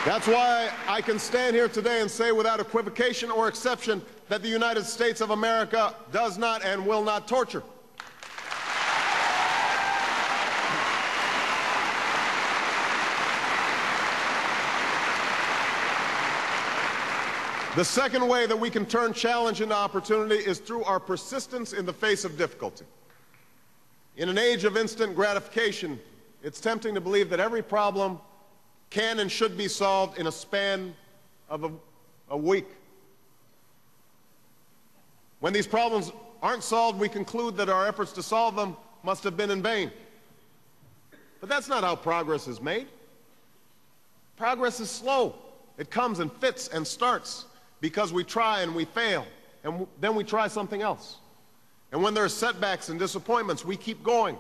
That's why I can stand here today and say without equivocation or exception that the United States of America does not and will not torture. The second way that we can turn challenge into opportunity is through our persistence in the face of difficulty. In an age of instant gratification, it's tempting to believe that every problem can and should be solved in a span of a week. When these problems aren't solved, we conclude that our efforts to solve them must have been in vain. But that's not how progress is made. Progress is slow. It comes and fits and starts because we try and we fail, and then we try something else. And when there are setbacks and disappointments, we keep going.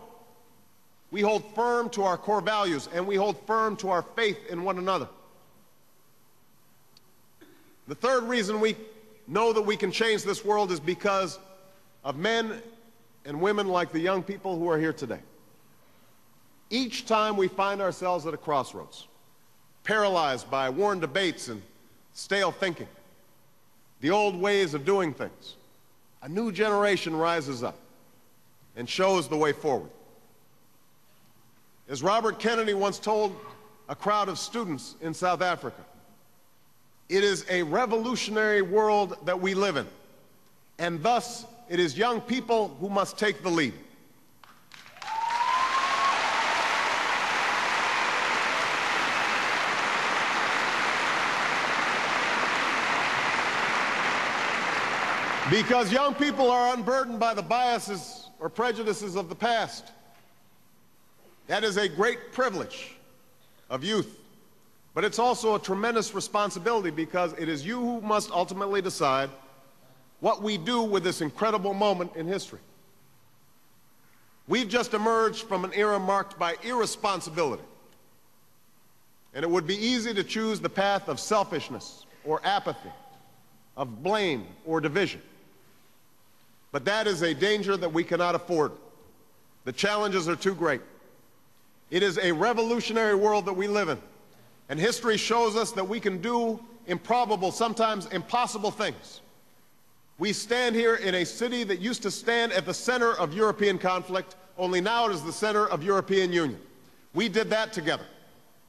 We hold firm to our core values, and we hold firm to our faith in one another. The third reason we know that we can change this world is because of men and women like the young people who are here today. Each time we find ourselves at a crossroads, paralyzed by worn debates and stale thinking, the old ways of doing things, a new generation rises up and shows the way forward. As Robert Kennedy once told a crowd of students in South Africa, it is a revolutionary world that we live in, and thus it is young people who must take the lead. Because young people are unburdened by the biases or prejudices of the past. That is a great privilege of youth. But it's also a tremendous responsibility because it is you who must ultimately decide what we do with this incredible moment in history. We've just emerged from an era marked by irresponsibility. And it would be easy to choose the path of selfishness or apathy, of blame or division. But that is a danger that we cannot afford. The challenges are too great. It is a revolutionary world that we live in, and history shows us that we can do improbable, sometimes impossible things. We stand here in a city that used to stand at the center of European conflict, only now it is the center of European union. We did that together.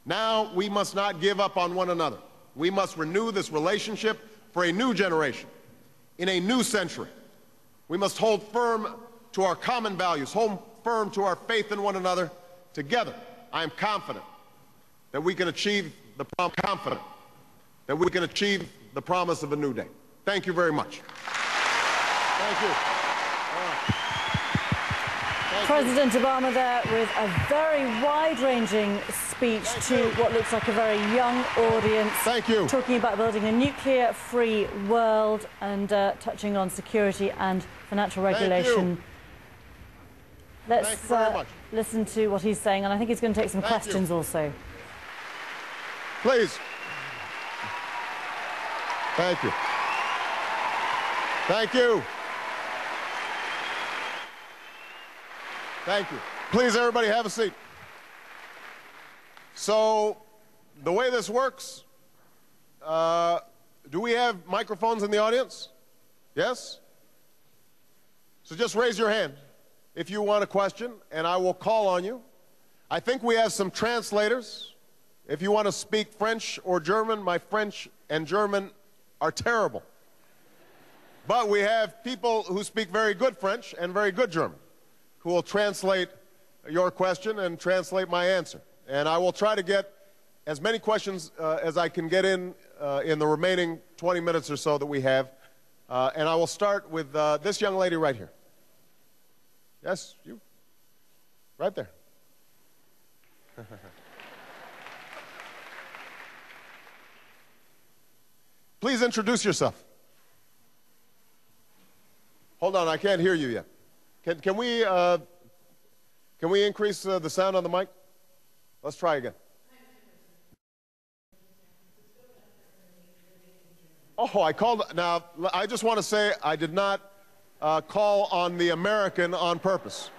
Now we must not give up on one another. We must renew this relationship for a new generation, in a new century. We must hold firm to our common values, hold firm to our faith in one another. Together, I am confident that we can achieve the promise of a new day. Thank you very much. Thank you. President Obama there with a very wide-ranging speech to what looks like a very young audience. Thank you. Talking about building a nuclear-free world and touching on security and financial regulation. Let's listen to what he's saying, and I think he's going to take some questions also. Please. Thank you. Thank you. Thank you. Please, everybody, have a seat. So, the way this works, do we have microphones in the audience? Yes? So just raise your hand if you want a question, and I will call on you. I think we have some translators. If you want to speak French or German, my French and German are terrible. But we have people who speak very good French and very good German who will translate your question and translate my answer. And I will try to get as many questions as I can get in the remaining 20 minutes or so that we have. And I will start with this young lady right here. Yes, you? Right there. Please introduce yourself. Hold on, I can't hear you yet. Can we increase the sound on the mic? Let's try again. Oh, I called. Now, I just want to say I did not call on the American on purpose.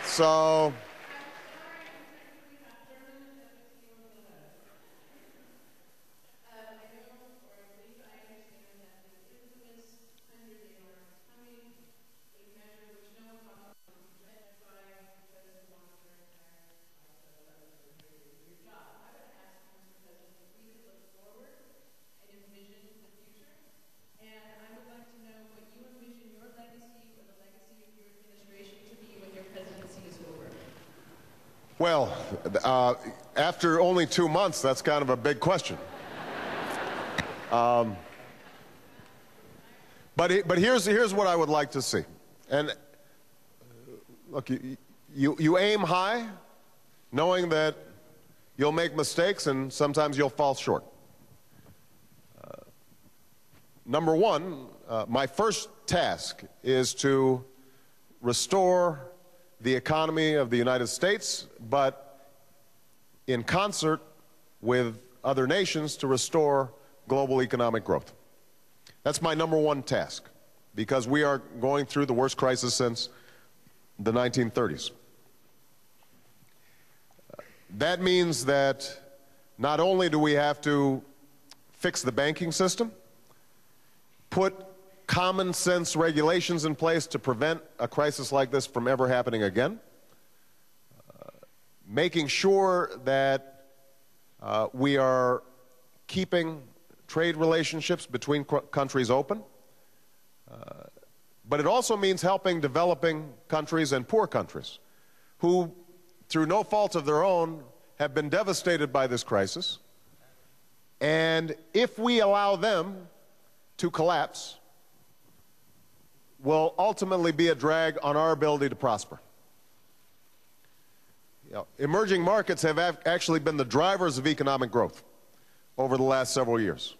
So, Well, after only 2 months, that's kind of a big question. But here's what I would like to see. And look, you aim high, knowing that you'll make mistakes and sometimes you'll fall short. Number one, my first task is to restore the economy of the United States, but in concert with other nations to restore global economic growth. That's my number one task, because we are going through the worst crisis since the 1930s. That means that not only do we have to fix the banking system, put common sense regulations in place to prevent a crisis like this from ever happening again, making sure that we are keeping trade relationships between countries open, but it also means helping developing countries and poor countries who, through no fault of their own, have been devastated by this crisis. And if we allow them to collapse, will ultimately be a drag on our ability to prosper. Emerging markets have actually been the drivers of economic growth over the last several years.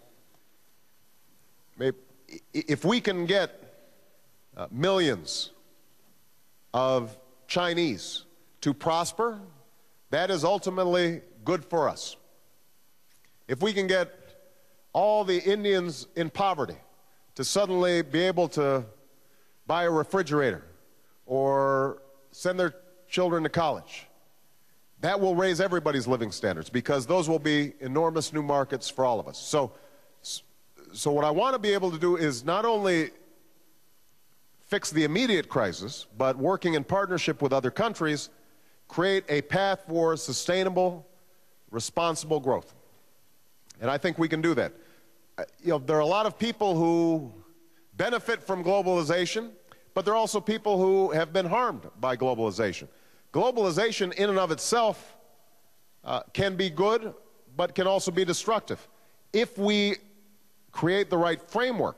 If we can get millions of Chinese to prosper, that is ultimately good for us. If we can get all the Indians in poverty to suddenly be able to buy a refrigerator or send their children to college, that will raise everybody's living standards, because those will be enormous new markets for all of us. So what I want to be able to do is not only fix the immediate crisis, but working in partnership with other countries, create a path for sustainable, responsible growth. And I think we can do that. There are a lot of people who benefit from globalization, but there are also people who have been harmed by globalization. Globalization in and of itself can be good, but can also be destructive. If we create the right framework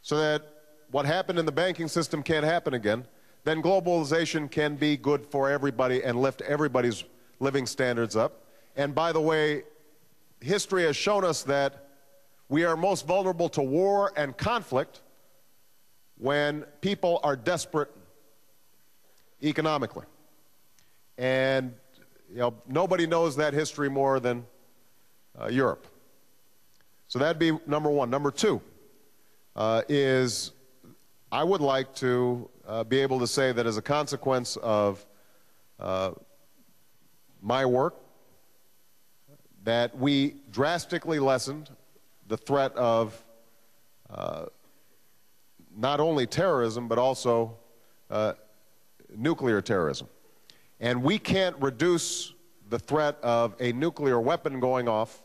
so that what happened in the banking system can't happen again, then globalization can be good for everybody and lift everybody's living standards up. And by the way, history has shown us that we are most vulnerable to war and conflict when people are desperate economically. And nobody knows that history more than Europe. So that'd be number one. Number two is I would like to be able to say that as a consequence of my work, that we drastically lessened the threat of not only terrorism, but also nuclear terrorism. And we can't reduce the threat of a nuclear weapon going off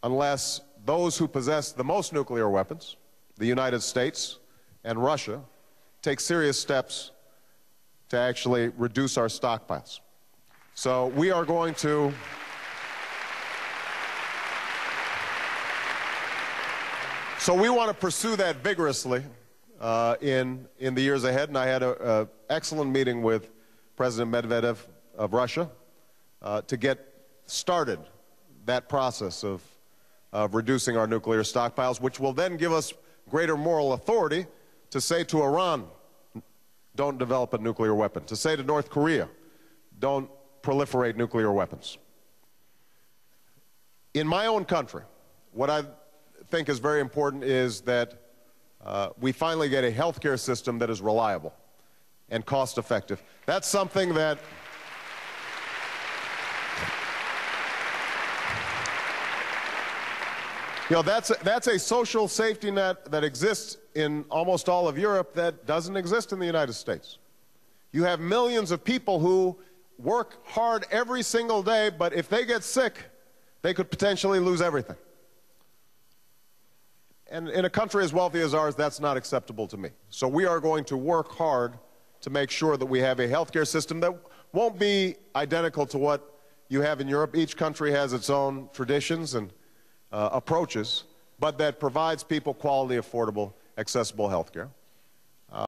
unless those who possess the most nuclear weapons, the United States and Russia, take serious steps to actually reduce our stockpiles. So we are going to we want to pursue that vigorously in the years ahead. And I had an excellent meeting with President Medvedev of Russia to get started that process of reducing our nuclear stockpiles, which will then give us greater moral authority to say to Iran, don't develop a nuclear weapon, to say to North Korea, don't proliferate nuclear weapons. In my own country, what I think is very important is that we finally get a healthcare system that is reliable and cost-effective. That's something that that's a social safety net that exists in almost all of Europe that doesn't exist in the United States. You have millions of people who work hard every single day, but if they get sick, they could potentially lose everything. And in a country as wealthy as ours, that's not acceptable to me. So we are going to work hard to make sure that we have a healthcare system that won't be identical to what you have in Europe. Each country has its own traditions and approaches, but that provides people quality, affordable, accessible health care.